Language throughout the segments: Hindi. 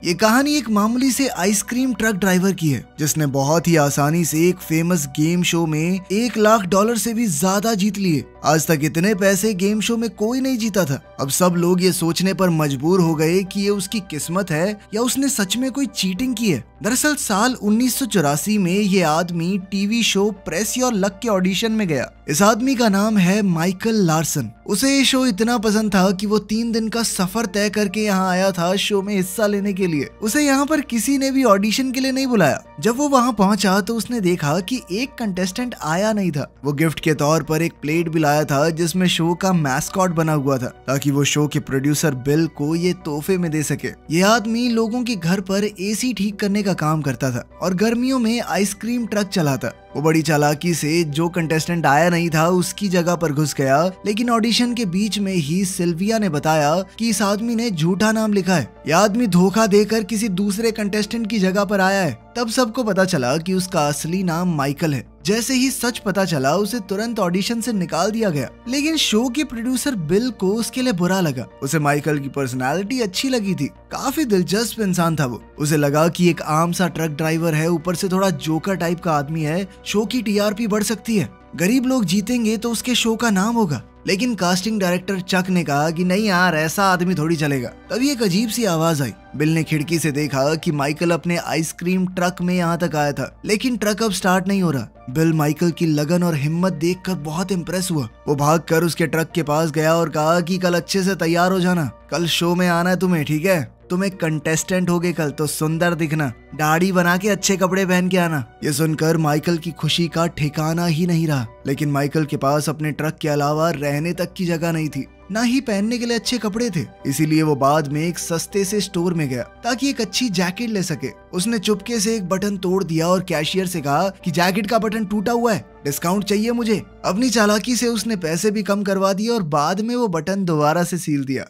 ये कहानी एक मामूली से आइसक्रीम ट्रक ड्राइवर की है जिसने बहुत ही आसानी से एक फेमस गेम शो में $1 लाख से भी ज्यादा जीत लिए। आज तक इतने पैसे गेम शो में कोई नहीं जीता था। अब सब लोग ये सोचने पर मजबूर हो गए कि ये उसकी किस्मत है या उसने सच में कोई चीटिंग की है। दरअसल साल 1984 में ये आदमी TV show press your luck के ऑडिशन में गया। इस आदमी का नाम है माइकल लार्सन। उसे ये शो इतना पसंद था कि वो 3 दिन का सफर तय करके यहाँ आया था शो में हिस्सा लेने के लिए। उसे यहाँ पर किसी ने भी ऑडिशन के लिए नहीं बुलाया। जब वो वहाँ पहुंचा तो उसने देखा कि एक कंटेस्टेंट आया नहीं था। वो गिफ्ट के तौर पर एक प्लेट भी लाया था जिसमें शो का मैस्कॉट बना हुआ था ताकि वो शो के प्रोड्यूसर बिल को ये तोहफे में दे सके। ये आदमी लोगों के घर पर एसी ठीक करने का काम करता था और गर्मियों में आइसक्रीम ट्रक चलाता। वो बड़ी चालाकी से जो कंटेस्टेंट आया नहीं था उसकी जगह पर घुस गया, लेकिन ऑडिशन के बीच में ही सिल्विया ने बताया कि इस आदमी ने झूठा नाम लिखा है। यह आदमी धोखा देकर किसी दूसरे कंटेस्टेंट की जगह पर आया है। तब सबको पता चला कि उसका असली नाम माइकल है। जैसे ही सच पता चला उसे तुरंत ऑडिशन से निकाल दिया गया, लेकिन शो के प्रोड्यूसर बिल को उसके लिए बुरा लगा। उसे माइकल की पर्सनालिटी अच्छी लगी थी, काफी दिलचस्प इंसान था वो। उसे लगा कि एक आम सा ट्रक ड्राइवर है, ऊपर से थोड़ा जोकर टाइप का आदमी है, शो की टीआरपी बढ़ सकती है, गरीब लोग जीतेंगे तो उसके शो का नाम होगा। लेकिन कास्टिंग डायरेक्टर चक ने कहा कि नहीं यार, ऐसा आदमी थोड़ी चलेगा। तभी एक अजीब सी आवाज आई। बिल ने खिड़की से देखा कि माइकल अपने आइसक्रीम ट्रक में यहाँ तक आया था, लेकिन ट्रक अब स्टार्ट नहीं हो रहा। बिल माइकल की लगन और हिम्मत देखकर बहुत इम्प्रेस हुआ। वो भागकर उसके ट्रक के पास गया और कहा कि कल अच्छे से तैयार हो जाना, कल शो में आना है तुम्हें, ठीक है? तुम एक कंटेस्टेंट होगे कल, तो सुंदर दिखना, दाढ़ी बना के अच्छे कपड़े पहन के आना। ये सुनकर माइकल की खुशी का ठिकाना ही नहीं रहा। लेकिन माइकल के पास अपने ट्रक के अलावा रहने तक की जगह नहीं थी, ना ही पहनने के लिए अच्छे कपड़े थे। इसीलिए वो बाद में एक सस्ते से स्टोर में गया ताकि एक अच्छी जैकेट ले सके। उसने चुपके से एक बटन तोड़ दिया और कैशियर से कहा कि जैकेट का बटन टूटा हुआ है, डिस्काउंट चाहिए मुझे। अपनी चालाकी से उसने पैसे भी कम करवा दिए और बाद में वो बटन दोबारा से सील दिया।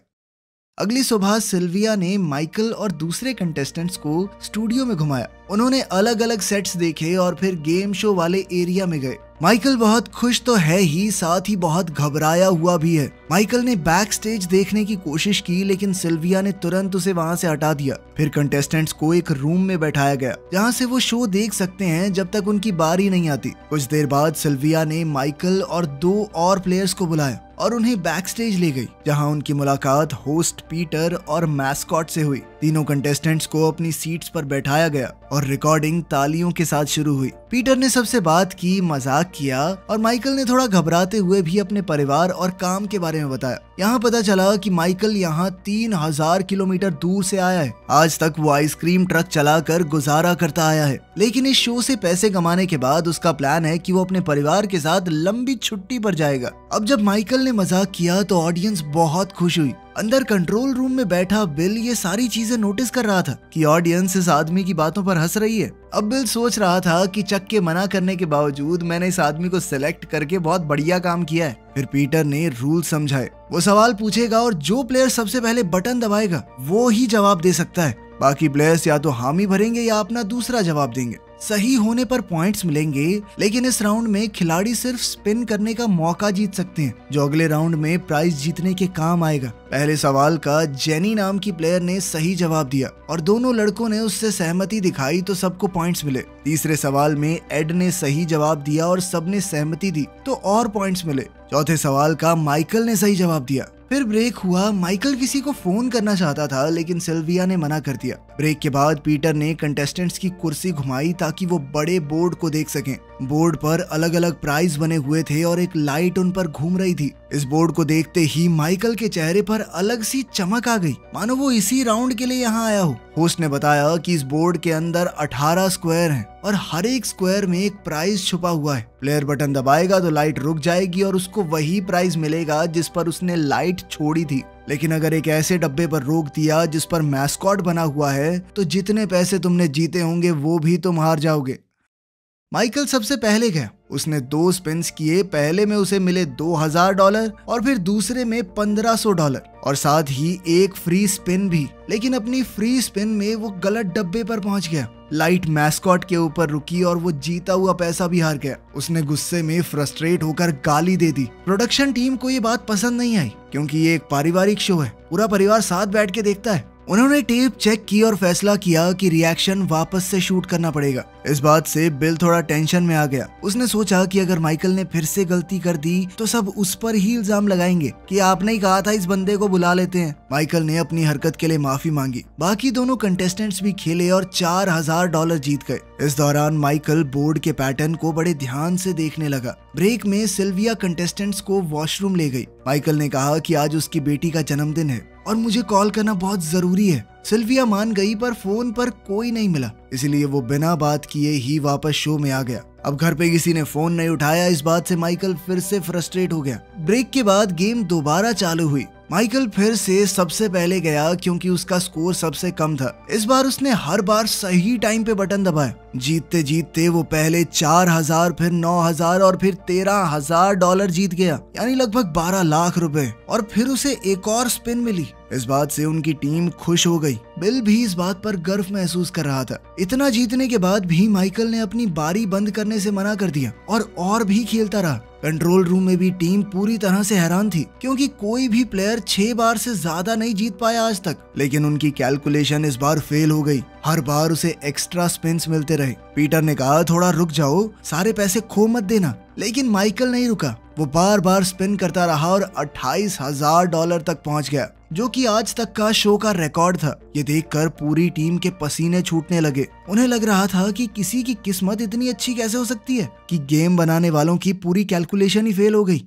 अगली सुबह सिल्विया ने माइकल और दूसरे कंटेस्टेंट्स को स्टूडियो में घुमाया। उन्होंने अलग अलग सेट्स देखे और फिर गेम शो वाले एरिया में गए। माइकल बहुत खुश तो है ही, साथ ही बहुत घबराया हुआ भी है। माइकल ने बैक स्टेज देखने की कोशिश की, लेकिन सिल्विया ने तुरंत उसे वहां से हटा दिया। फिर कंटेस्टेंट्स को एक रूम में बैठाया गया जहां से वो शो देख सकते हैं जब तक उनकी बारी नहीं आती। कुछ देर बाद सिल्विया ने माइकल और 2 और प्लेयर्स को बुलाया और उन्हें बैक स्टेज ले गई, जहां उनकी मुलाकात होस्ट पीटर और मैस्कॉट से हुई। तीनों कंटेस्टेंट्स को अपनी सीट्स पर बैठाया गया और रिकॉर्डिंग तालियों के साथ शुरू हुई। पीटर ने सबसे बात की, मजाक किया और माइकल ने थोड़ा घबराते हुए भी अपने परिवार और काम के बारे में बताया। यहाँ पता चला कि माइकल यहाँ 3000 किलोमीटर दूर से आया है। आज तक वो आइसक्रीम ट्रक चलाकर गुजारा करता आया है, लेकिन इस शो से पैसे कमाने के बाद उसका प्लान है कि वो अपने परिवार के साथ लंबी छुट्टी पर जाएगा। अब जब माइकल ने मजाक किया तो ऑडियंस बहुत खुश हुई। अंदर कंट्रोल रूम में बैठा बिल ये सारी चीजें नोटिस कर रहा था कि ऑडियंस इस आदमी की बातों पर हंस रही है। अब बिल सोच रहा था कि चक के मना करने के बावजूद मैंने इस आदमी को सिलेक्ट करके बहुत बढ़िया काम किया है। फिर पीटर ने रूल समझाए। वो सवाल पूछेगा और जो प्लेयर सबसे पहले बटन दबाएगा वो ही जवाब दे सकता है। बाकी प्लेयर्स या तो हामी भरेंगे या अपना दूसरा जवाब देंगे। सही होने पर पॉइंट्स मिलेंगे, लेकिन इस राउंड में खिलाड़ी सिर्फ स्पिन करने का मौका जीत सकते हैं, जो अगले राउंड में प्राइज जीतने के काम आएगा। पहले सवाल का जेनी नाम की प्लेयर ने सही जवाब दिया और दोनों लड़कों ने उससे सहमति दिखाई तो सबको पॉइंट्स मिले। तीसरे सवाल में एड ने सही जवाब दिया और सबने सहमति दी तो और पॉइंट्स मिले। चौथे सवाल का माइकल ने सही जवाब दिया। फिर ब्रेक हुआ। माइकल किसी को फोन करना चाहता था, लेकिन सिल्विया ने मना कर दिया। ब्रेक के बाद पीटर ने कंटेस्टेंट्स की कुर्सी घुमाई ताकि वो बड़े बोर्ड को देख सकें। बोर्ड पर अलग अलग प्राइज बने हुए थे और एक लाइट उन पर घूम रही थी। इस बोर्ड को देखते ही माइकल के चेहरे पर अलग सी चमक आ गई, मानो वो इसी राउंड के लिए यहाँ आया हो। होस्ट ने बताया कि इस बोर्ड के अंदर 18 स्क्वायर हैं और हर एक स्क्वायर में एक प्राइज छुपा हुआ है। प्लेयर बटन दबाएगा तो लाइट रुक जाएगी और उसको वही प्राइज मिलेगा जिस पर उसने लाइट छोड़ी थी। लेकिन अगर एक ऐसे डब्बे पर रोक दिया जिस पर मैस्कॉट बना हुआ है तो जितने पैसे तुमने जीते होंगे वो भी तुम हार जाओगे। माइकल सबसे पहले गया। उसने 2 स्पिन्स किए। पहले में उसे मिले $2000 और फिर दूसरे में $1500 और साथ ही एक फ्री स्पिन भी। लेकिन अपनी फ्री स्पिन में वो गलत डब्बे पर पहुंच गया। लाइट मैस्कॉट के ऊपर रुकी और वो जीता हुआ पैसा भी हार गया। उसने गुस्से में फ्रस्ट्रेट होकर गाली दे दी। प्रोडक्शन टीम को ये बात पसंद नहीं आई क्योंकि ये एक पारिवारिक शो है, पूरा परिवार साथ बैठ के देखता है। उन्होंने टेप चेक की और फैसला किया कि रिएक्शन वापस से शूट करना पड़ेगा। इस बात से बिल थोड़ा टेंशन में आ गया। उसने सोचा कि अगर माइकल ने फिर से गलती कर दी तो सब उस पर ही इल्जाम लगाएंगे कि आपने ही कहा था इस बंदे को बुला लेते हैं। माइकल ने अपनी हरकत के लिए माफी मांगी। बाकी दोनों कंटेस्टेंट्स भी खेले और $4000 जीत गए। इस दौरान माइकल बोर्ड के पैटर्न को बड़े ध्यान से देखने लगा। ब्रेक में सिल्विया कंटेस्टेंट्स को वॉशरूम ले गई। माइकल ने कहा कि आज उसकी बेटी का जन्मदिन है और मुझे कॉल करना बहुत जरूरी है। सिल्विया मान गई पर फोन पर कोई नहीं मिला, इसलिए वो बिना बात किए ही वापस शो में आ गया। अब घर पे किसी ने फोन नहीं उठाया। इस बात से माइकल फिर से फ्रस्ट्रेट हो गया। ब्रेक के बाद गेम दोबारा चालू हुई। माइकल फिर से सबसे पहले गया क्योंकि उसका स्कोर सबसे कम था। इस बार उसने हर बार सही टाइम पे बटन दबाया। जीतते जीतते वो पहले 4000, फिर 9000 और फिर $13000 जीत गया, यानी लगभग 12 लाख रुपए। और फिर उसे एक और स्पिन मिली। इस बात से उनकी टीम खुश हो गई। बिल भी इस बात पर गर्व महसूस कर रहा था। इतना जीतने के बाद भी माइकल ने अपनी बारी बंद करने से मना कर दिया और भी खेलता रहा। कंट्रोल रूम में भी टीम पूरी तरह से हैरान थी क्योंकि कोई भी प्लेयर 6 बार से ज्यादा नहीं जीत पाया आज तक। लेकिन उनकी कैलकुलेशन इस बार फेल हो गई। हर बार उसे एक्स्ट्रा स्पिन्स मिलते रहे। पीटर ने कहा थोड़ा रुक जाओ, सारे पैसे खो मत देना। लेकिन माइकल नहीं रुका। वो बार बार स्पिन करता रहा और $28000 तक पहुंच गया, जो कि आज तक का शो का रिकॉर्ड था। ये देखकर पूरी टीम के पसीने छूटने लगे। उन्हें लग रहा था कि किसी की किस्मत इतनी अच्छी कैसे हो सकती है कि गेम बनाने वालों की पूरी कैलकुलेशन ही फेल हो गई।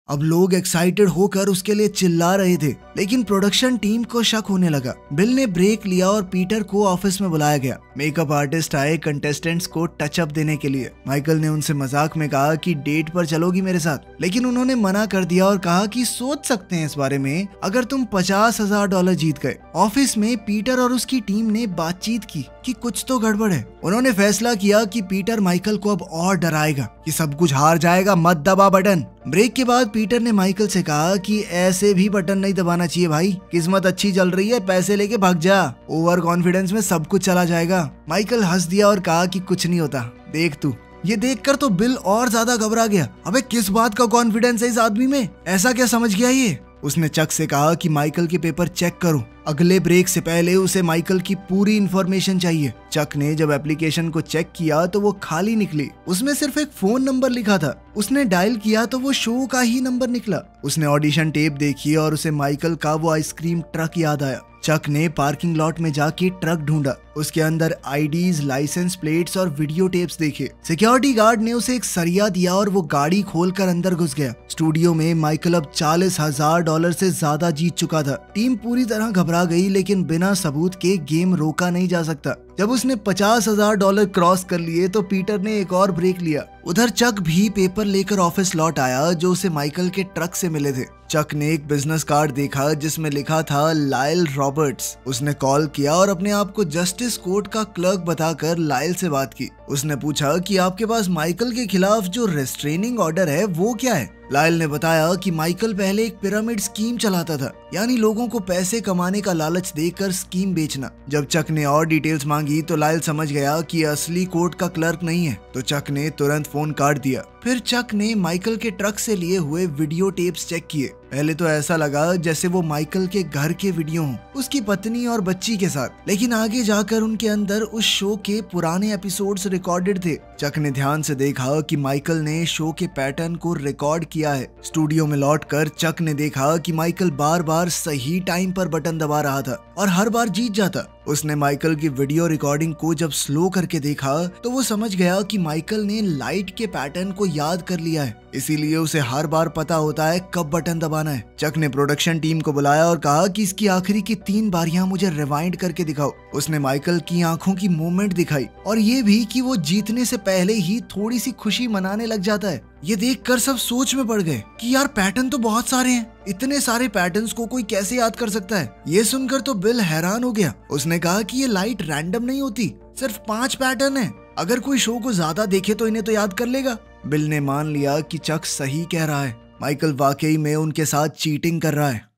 अब लोग एक्साइटेड होकर उसके लिए चिल्ला रहे थे, लेकिन प्रोडक्शन टीम को शक होने लगा। बिल ने ब्रेक लिया और पीटर को ऑफिस में बुलाया गया। मेकअप आर्टिस्ट आए कंटेस्टेंट्स को टचअप देने के लिए। माइकल ने उनसे मजाक में कहा कि डेट पर चलोगी मेरे साथ, लेकिन उन्होंने मना कर दिया और कहा कि सोच सकते हैं इस बारे में अगर तुम $50,000 जीत गए। ऑफिस में पीटर और उसकी टीम ने बातचीत की कि कुछ तो गड़बड़ है। उन्होंने फैसला किया कि पीटर माइकल को अब और डराएगा कि सब कुछ हार जाएगा, मत दबा बटन। ब्रेक के बाद पीटर ने माइकल से कहा कि ऐसे भी बटन नहीं दबाना चाहिए भाई, किस्मत अच्छी चल रही है, पैसे लेके भाग जा, ओवर कॉन्फिडेंस में सब कुछ चला जाएगा। माइकल हंस दिया और कहा कि कुछ नहीं होता, देख तू। ये देखकर तो बिल और ज्यादा घबरा गया। अबे किस बात का कॉन्फिडेंस है इस आदमी में, ऐसा क्या समझ गया ये। उसने चक से कहा कि माइकल के पेपर चेक करो। अगले ब्रेक से पहले उसे माइकल की पूरी इंफॉर्मेशन चाहिए। चक ने जब एप्लीकेशन को चेक किया तो वो खाली निकली। उसमें सिर्फ एक फोन नंबर लिखा था। उसने डायल किया तो वो शो का ही नंबर निकला। उसने ऑडिशन टेप देखी और उसे माइकल का वो आइसक्रीम ट्रक याद आया। चक ने पार्किंग लॉट में जाके ट्रक ढूंढा। उसके अंदर आईडीज, लाइसेंस प्लेट्स और वीडियो टेप्स देखे। सिक्योरिटी गार्ड ने उसे एक सरिया दिया और वो गाड़ी खोलकर अंदर घुस गया। स्टूडियो में माइकल अब $40,000 से ज्यादा जीत चुका था। टीम पूरी तरह घबरा गई, लेकिन बिना सबूत के गेम रोका नहीं जा सकता। जब उसने $50,000 क्रॉस कर लिए तो पीटर ने एक और ब्रेक लिया। उधर चक भी पेपर लेकर ऑफिस लौट आया जो उसे माइकल के ट्रक से मिले थे। चक ने एक बिजनेस कार्ड देखा जिसमें लिखा था लाइल रॉबर्ट्स। उसने कॉल किया और अपने आप को जस्टिस कोर्ट का क्लर्क बताकर लाइल से बात की। उसने पूछा कि आपके पास माइकल के खिलाफ जो रेस्ट्रेनिंग ऑर्डर है वो क्या है। लाइल ने बताया कि माइकल पहले एक पिरामिड स्कीम चलाता था, यानी लोगों को पैसे कमाने का लालच देकर स्कीम बेचना। जब चक ने और डिटेल्स मांगी तो लाइल समझ गया कि असली कोर्ट का क्लर्क नहीं है, तो चक ने तुरंत फोन काट दिया। फिर चक ने माइकल के ट्रक से लिए हुए वीडियो टेप्स चेक किए। पहले तो ऐसा लगा जैसे वो माइकल के घर के वीडियो हों, उसकी पत्नी और बच्ची के साथ, लेकिन आगे जाकर उनके अंदर उस शो के पुराने एपिसोड्स रिकॉर्डेड थे। चक ने ध्यान से देखा कि माइकल ने शो के पैटर्न को रिकॉर्ड किया है। स्टूडियो में लौटकर चक ने देखा कि माइकल बार बार सही टाइम पर बटन दबा रहा था और हर बार जीत जाता। उसने माइकल की वीडियो रिकॉर्डिंग को जब स्लो करके देखा तो वो समझ गया कि माइकल ने लाइट के पैटर्न को याद कर लिया है, इसीलिए उसे हर बार पता होता है कब बटन दबाना है। चक ने प्रोडक्शन टीम को बुलाया और कहा कि इसकी आखिरी की 3 बारियां मुझे रिवाइंड करके दिखाओ। उसने माइकल की आंखों की मूवमेंट दिखाई और ये भी कि वो जीतने से पहले ही थोड़ी सी खुशी मनाने लग जाता है। ये देखकर सब सोच में पड़ गए कि यार पैटर्न तो बहुत सारे हैं, इतने सारे पैटर्न्स को कोई कैसे याद कर सकता है। ये सुनकर तो बिल हैरान हो गया। उसने कहा कि ये लाइट रैंडम नहीं होती, सिर्फ 5 पैटर्न है। अगर कोई शो को ज्यादा देखे तो इन्हें तो याद कर लेगा। बिल ने मान लिया कि चक सही कह रहा है, माइकल वाकई में उनके साथ चीटिंग कर रहा है।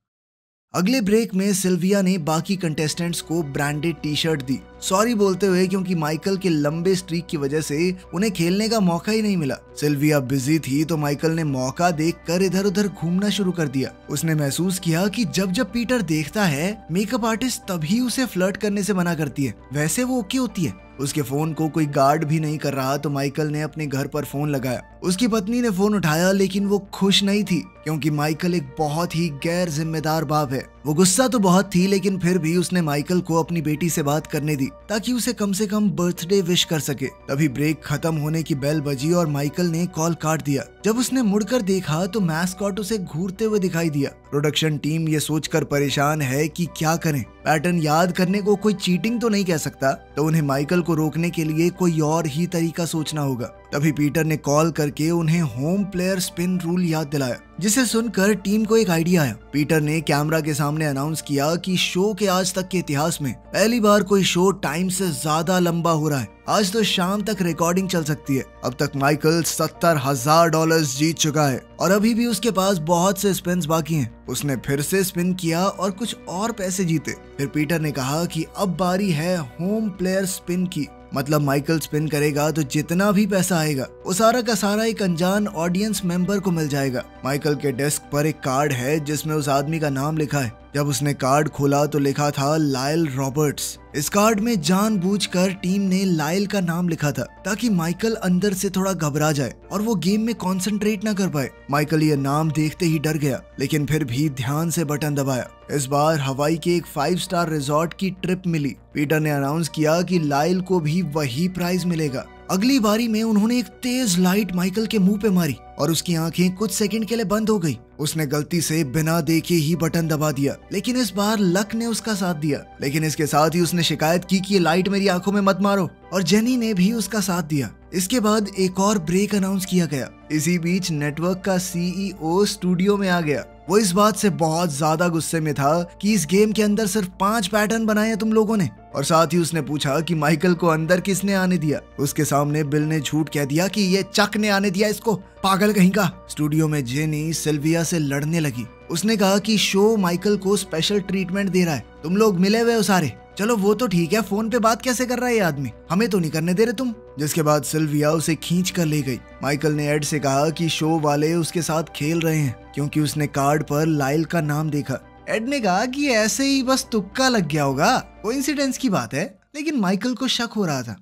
अगले ब्रेक में सिल्विया ने बाकी कंटेस्टेंट्स को ब्रांडेड टी शर्ट दी, सॉरी बोलते हुए, क्योंकि माइकल के लंबे स्ट्रीक की वजह से उन्हें खेलने का मौका ही नहीं मिला। सिल्विया बिजी थी तो माइकल ने मौका देखकर इधर उधर घूमना शुरू कर दिया। उसने महसूस किया कि जब जब पीटर देखता है, मेकअप आर्टिस्ट तभी उसे फ्लर्ट करने से मना करती है, वैसे वो ओके होती है। उसके फोन को कोई गार्ड भी नहीं कर रहा तो माइकल ने अपने घर पर फोन लगाया। उसकी पत्नी ने फोन उठाया लेकिन वो खुश नहीं थी, क्योंकि माइकल एक बहुत ही गैर जिम्मेदार बाप है। वो गुस्सा तो बहुत थी, लेकिन फिर भी उसने माइकल को अपनी बेटी से बात करने दी ताकि उसे कम से कम बर्थडे विश कर सके। तभी ब्रेक खत्म होने की बेल बजी और माइकल ने कॉल काट दिया। जब उसने मुड़कर देखा तो मैस्कॉट उसे घूरते हुए दिखाई दिया। प्रोडक्शन टीम ये सोचकर परेशान है कि क्या करें। पैटर्न याद करने को कोई चीटिंग तो नहीं कह सकता, तो उन्हें माइकल को रोकने के लिए कोई और ही तरीका सोचना होगा। तभी पीटर ने कॉल करके उन्हें होम प्लेयर स्पिन रूल याद दिलाया, जिसे सुनकर टीम को एक आइडिया आया। पीटर ने कैमरा के सामने अनाउंस किया कि शो के आज तक के इतिहास में पहली बार कोई शो टाइम से ज्यादा लंबा हो रहा है। आज तो शाम तक रिकॉर्डिंग चल सकती है। अब तक माइकल $70,000 जीत चुका है और अभी भी उसके पास बहुत से स्पिन्स बाकी हैं। उसने फिर से स्पिन किया और कुछ और पैसे जीते। फिर पीटर ने कहा कि अब बारी है होम प्लेयर स्पिन की, मतलब माइकल स्पिन करेगा तो जितना भी पैसा आएगा वो सारा का सारा एक अनजान ऑडियंस मेंबर को मिल जाएगा। माइकल के डेस्क पर एक कार्ड है जिसमें उस आदमी का नाम लिखा है। जब उसने कार्ड खोला तो लिखा था लाइल रॉबर्ट्स। इस कार्ड में जानबूझकर टीम ने लाइल का नाम लिखा था ताकि माइकल अंदर से थोड़ा घबरा जाए और वो गेम में कंसंट्रेट ना कर पाए। माइकल ये नाम देखते ही डर गया, लेकिन फिर भी ध्यान से बटन दबाया। इस बार हवाई के एक 5 स्टार रिजॉर्ट की ट्रिप मिली। पीटर ने अनाउंस किया कि लाइल को भी वही प्राइज मिलेगा। अगली बारी में उन्होंने एक तेज लाइट माइकल के मुंह पे मारी और उसकी आंखें कुछ सेकंड के लिए बंद हो गई। उसने गलती से बिना देखे ही बटन दबा दिया, लेकिन इस बार लक ने उसका साथ दिया। लेकिन इसके साथ ही उसने शिकायत की कि ये लाइट मेरी आंखों में मत मारो, और जेनी ने भी उसका साथ दिया। इसके बाद एक और ब्रेक अनाउंस किया गया। इसी बीच नेटवर्क का CEO स्टूडियो में आ गया। वो इस बात से बहुत ज्यादा गुस्से में था कि इस गेम के अंदर सिर्फ 5 पैटर्न बनाए हैं तुम लोगों ने, और साथ ही उसने पूछा कि माइकल को अंदर किसने आने दिया। उसके सामने बिल ने झूठ कह दिया कि ये चक ने आने दिया इसको, पागल कहीं का। स्टूडियो में जेनी सिल्विया से लड़ने लगी। उसने कहा कि शो माइकल को स्पेशल ट्रीटमेंट दे रहा है, तुम लोग मिले हुए हो सारे। चलो वो तो ठीक है, फोन पे बात कैसे कर रहा है ये आदमी, हमें तो नहीं करने दे रहे तुम। जिसके बाद सिल्विया उसे खींच कर ले गई। माइकल ने एड से कहा कि शो वाले उसके साथ खेल रहे हैं, क्योंकि उसने कार्ड पर लाइल का नाम देखा। एड ने कहा कि ऐसे ही बस तुक्का लग गया होगा, कोइंसिडेंस की बात है, लेकिन माइकल को शक हो रहा था।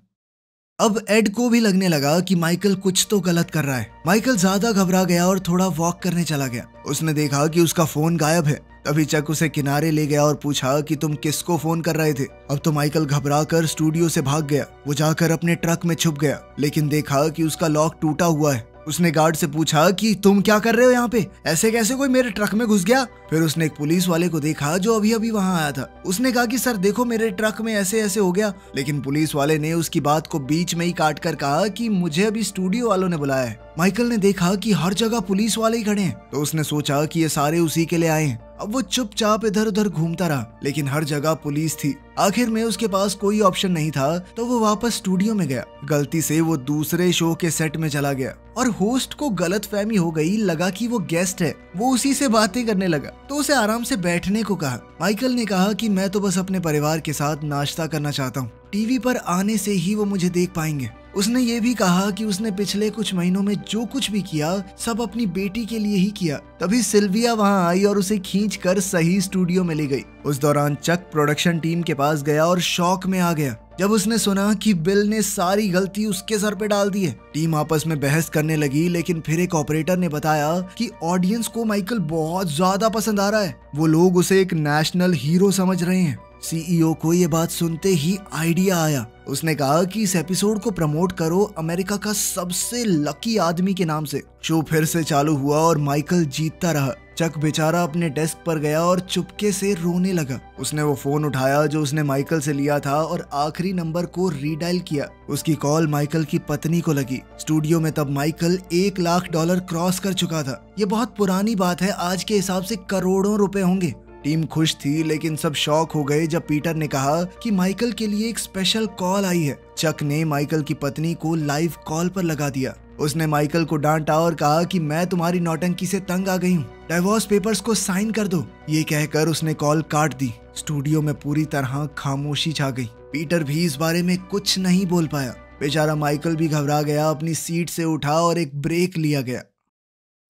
अब एड को भी लगने लगा कि माइकल कुछ तो गलत कर रहा है। माइकल ज्यादा घबरा गया और थोड़ा वॉक करने चला गया। उसने देखा कि उसका फोन गायब है। तभी चक उसे किनारे ले गया और पूछा कि तुम किसको फोन कर रहे थे। अब तो माइकल घबरा कर स्टूडियो से भाग गया। वो जाकर अपने ट्रक में छुप गया, लेकिन देखा कि उसका लॉक टूटा हुआ है। उसने गार्ड से पूछा कि तुम क्या कर रहे हो यहाँ पे, ऐसे कैसे कोई मेरे ट्रक में घुस गया। फिर उसने एक पुलिस वाले को देखा जो अभी अभी वहाँ आया था। उसने कहा कि सर देखो मेरे ट्रक में ऐसे ऐसे हो गया, लेकिन पुलिस वाले ने उसकी बात को बीच में ही काट कर कहा कि मुझे अभी स्टूडियो वालों ने बुलाया है। माइकल ने देखा कि हर जगह पुलिस वाले ही खड़े हैं, तो उसने सोचा कि ये सारे उसी के लिए आए हैं। अब वो चुपचाप इधर उधर घूमता रहा, लेकिन हर जगह पुलिस थी। आखिर में उसके पास कोई ऑप्शन नहीं था, तो वो वापस स्टूडियो में गया। गलती से वो दूसरे शो के सेट में चला गया और होस्ट को गलतफहमी हो गई, लगा कि वो गेस्ट है। वो उसी से बातें करने लगा, तो उसे आराम से बैठने को कहा। माइकल ने कहा कि मैं तो बस अपने परिवार के साथ नाश्ता करना चाहता हूँ, टीवी पर आने से ही वो मुझे देख पाएंगे। उसने ये भी कहा कि उसने पिछले कुछ महीनों में जो कुछ भी किया सब अपनी बेटी के लिए ही किया। तभी सिल्विया वहां आई और उसे खींचकर सही स्टूडियो में ले गई। उस दौरान चक प्रोडक्शन टीम के पास गया और शॉक में आ गया जब उसने सुना कि बिल ने सारी गलती उसके सर पे डाल दी है। टीम आपस में बहस करने लगी, लेकिन फिर एक ऑपरेटर ने बताया कि ऑडियंस को माइकल बहुत ज्यादा पसंद आ रहा है। वो लोग उसे एक नेशनल हीरो समझ रहे हैं। CEO को ये बात सुनते ही आइडिया आया। उसने कहा कि इस एपिसोड को प्रमोट करो अमेरिका का सबसे लकी आदमी के नाम से। शो फिर से चालू हुआ और माइकल जीतता रहा। चक बेचारा अपने डेस्क पर गया और चुपके से रोने लगा। उसने वो फोन उठाया जो उसने माइकल से लिया था और आखिरी नंबर को रीडायल किया। उसकी कॉल माइकल की पत्नी को लगी। स्टूडियो में तब माइकल $1 लाख क्रॉस कर चुका था। ये बहुत पुरानी बात है, आज के हिसाब से करोड़ों रुपए होंगे। टीम खुश थी, लेकिन सब शॉक हो गए जब पीटर ने कहा कि माइकल के लिए एक स्पेशल कॉल आई है। चक ने माइकल की पत्नी को लाइव कॉल पर लगा दिया। उसने माइकल को डांटा और कहा कि मैं तुम्हारी नौटंकी से तंग आ गई हूँ, डिवोर्स पेपर्स को साइन कर दो। ये कहकर उसने कॉल काट दी। स्टूडियो में पूरी तरह खामोशी छा गई। पीटर भी इस बारे में कुछ नहीं बोल पाया। बेचारा माइकल भी घबरा गया। अपनी सीट से उठा और एक ब्रेक लिया गया।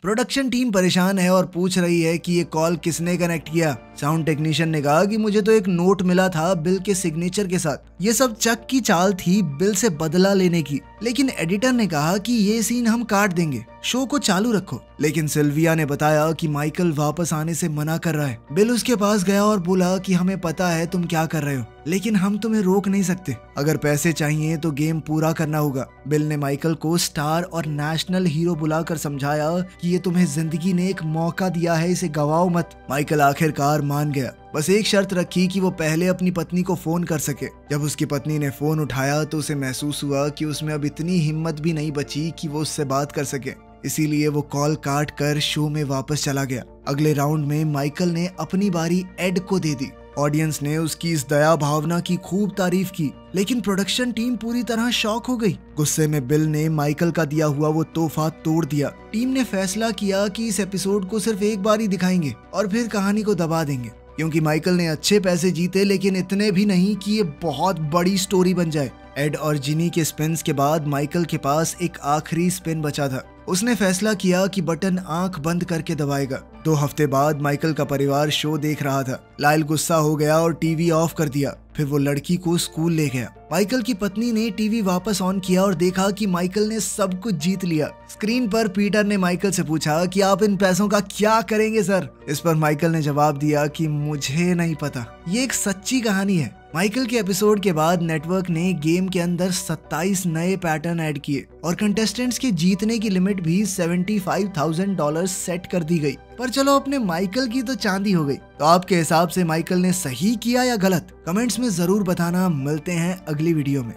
प्रोडक्शन टीम परेशान है और पूछ रही है कि ये कॉल किसने कनेक्ट किया। साउंड टेक्नीशियन ने कहा कि मुझे तो एक नोट मिला था बिल के सिग्नेचर के साथ। ये सब चक की चाल थी बिल से बदला लेने की। लेकिन एडिटर ने कहा कि ये सीन हम काट देंगे, शो को चालू रखो। लेकिन सिल्विया ने बताया कि माइकल वापस आने से मना कर रहा है। बिल उसके पास गया और बोला कि हमें पता है तुम क्या कर रहे हो, लेकिन हम तुम्हें रोक नहीं सकते। अगर पैसे चाहिए तो गेम पूरा करना होगा। बिल ने माइकल को स्टार और नेशनल हीरो बुलाकर समझाया कि ये तुम्हें जिंदगी ने एक मौका दिया है, इसे गवाओ मत। माइकल आखिरकार मान गया। बस एक शर्त रखी कि वो पहले अपनी पत्नी को फोन कर सके। जब उसकी पत्नी ने फोन उठाया तो उसे महसूस हुआ कि उसमें अब इतनी हिम्मत भी नहीं बची कि वो उससे बात कर सके। इसीलिए वो कॉल काट कर शो में वापस चला गया। अगले राउंड में माइकल ने अपनी बारी एड को दे दी। ऑडियंस ने उसकी इस दया भावना की खूब तारीफ की, लेकिन प्रोडक्शन टीम पूरी तरह शॉक हो गई। गुस्से में बिल ने माइकल का दिया हुआ वो तोहफा तोड़ दिया। टीम ने फैसला किया कि इस एपिसोड को सिर्फ एक बार ही दिखाएंगे और फिर कहानी को दबा देंगे, क्योंकि माइकल ने अच्छे पैसे जीते, लेकिन इतने भी नहीं कि ये बहुत बड़ी स्टोरी बन जाए। एड और जिनी के स्पिन्स के बाद माइकल के पास एक आखिरी स्पिन बचा था। उसने फैसला किया कि बटन आंख बंद करके दबाएगा। 2 हफ्ते बाद माइकल का परिवार शो देख रहा था। लाइल गुस्सा हो गया और टीवी ऑफ कर दिया। फिर वो लड़की को स्कूल ले गया। माइकल की पत्नी ने टीवी वापस ऑन किया और देखा कि माइकल ने सब कुछ जीत लिया। स्क्रीन पर पीटर ने माइकल से पूछा कि आप इन पैसों का क्या करेंगे सर? इस पर माइकल ने जवाब दिया कि मुझे नहीं पता। ये एक सच्ची कहानी है। माइकल के एपिसोड के बाद नेटवर्क ने गेम के अंदर 27 नए पैटर्न ऐड किए और कंटेस्टेंट्स के जीतने की लिमिट भी $75,000 सेट कर दी गई। पर चलो, अपने माइकल की तो चांदी हो गई। तो आपके हिसाब से माइकल ने सही किया या गलत? कमेंट्स में जरूर बताना। मिलते हैं अगली वीडियो में।